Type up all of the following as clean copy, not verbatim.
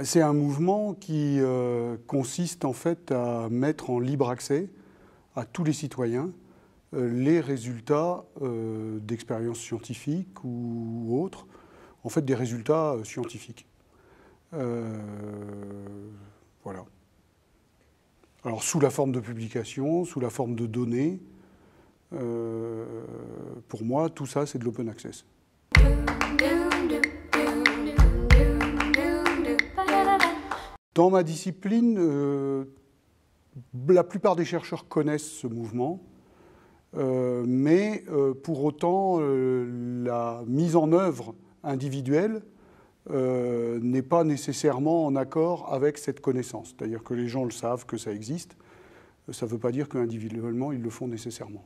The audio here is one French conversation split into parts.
C'est un mouvement qui consiste en fait à mettre en libre accès à tous les citoyens les résultats d'expériences scientifiques ou autres, en fait des résultats scientifiques. Voilà. Alors sous la forme de publication, sous la forme de données, pour moi tout ça c'est de l'open access. Dans ma discipline, la plupart des chercheurs connaissent ce mouvement, mais pour autant, la mise en œuvre individuelle n'est pas nécessairement en accord avec cette connaissance. C'est-à-dire que les gens le savent que ça existe, ça ne veut pas dire qu'individuellement, ils le font nécessairement.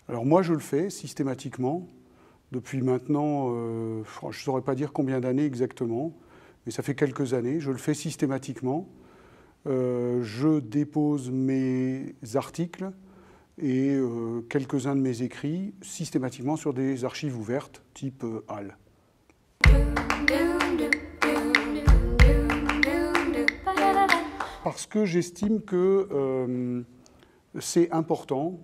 Alors moi, je le fais systématiquement. Depuis maintenant, je ne saurais pas dire combien d'années exactement, mais ça fait quelques années. Je le fais systématiquement. Je dépose mes articles et quelques-uns de mes écrits systématiquement sur des archives ouvertes, type HAL. Parce que j'estime que c'est important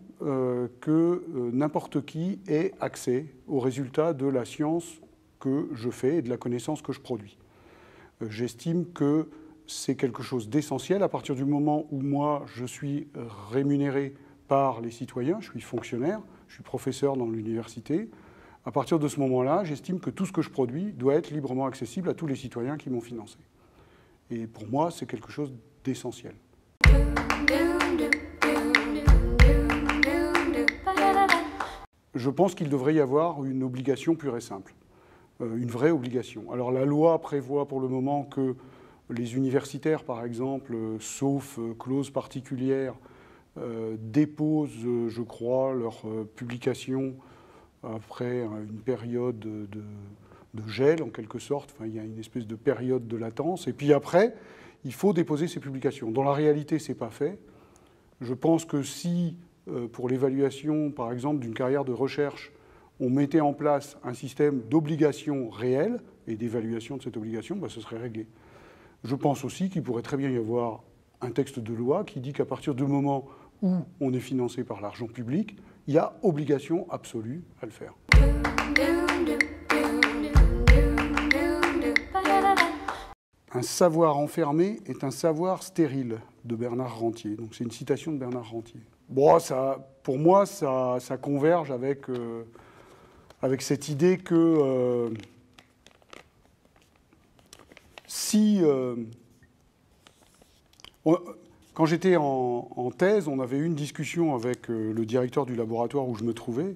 que n'importe qui ait accès aux résultats de la science que je fais et de la connaissance que je produis. J'estime que c'est quelque chose d'essentiel à partir du moment où moi je suis rémunéré par les citoyens, je suis fonctionnaire, je suis professeur dans l'université. À partir de ce moment-là, j'estime que tout ce que je produis doit être librement accessible à tous les citoyens qui m'ont financé. Et pour moi, c'est quelque chose d'essentiel. Je pense qu'il devrait y avoir une obligation pure et simple, une vraie obligation. Alors la loi prévoit pour le moment que les universitaires, par exemple, sauf clause particulière, déposent, je crois, leur publication après une période de gel, en quelque sorte. Enfin, il y a une espèce de période de latence. Et puis après, il faut déposer ces publications. Dans la réalité, ce n'est pas fait. Je pense que si, pour l'évaluation, par exemple, d'une carrière de recherche, on mettait en place un système d'obligation réelle et d'évaluation de cette obligation, ce serait réglé. Je pense aussi qu'il pourrait très bien y avoir un texte de loi qui dit qu'à partir du moment où on est financé par l'argent public, il y a obligation absolue à le faire. Un savoir enfermé est un savoir stérile, de Bernard Rentier. Donc c'est une citation de Bernard Rentier. Bon, pour moi, ça converge avec cette idée que quand j'étais en thèse, on avait eu une discussion avec le directeur du laboratoire où je me trouvais,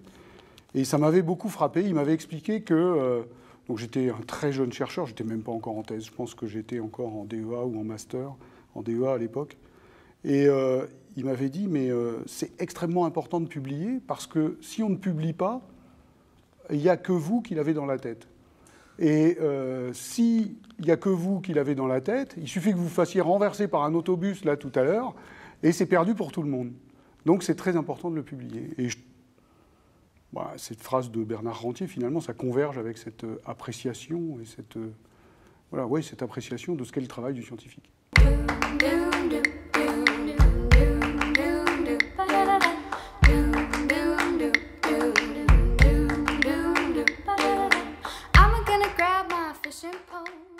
et ça m'avait beaucoup frappé. Il m'avait expliqué que donc j'étais un très jeune chercheur, j'étais même pas encore en thèse, je pense que j'étais encore en DEA ou en master, en DEA à l'époque. Et il m'avait dit, mais c'est extrêmement important de publier, parce que si on ne publie pas, il n'y a que vous qui l'avez dans la tête. Et s'il n'y a que vous qui l'avez dans la tête, il suffit que vous vous fassiez renverser par un autobus, là, tout à l'heure, et c'est perdu pour tout le monde. Donc c'est très important de le publier. Et cette phrase de Bernard Rentier, finalement, ça converge avec cette appréciation et cette appréciation de ce qu'est le travail du scientifique. I'm gonna grab my fishing pole.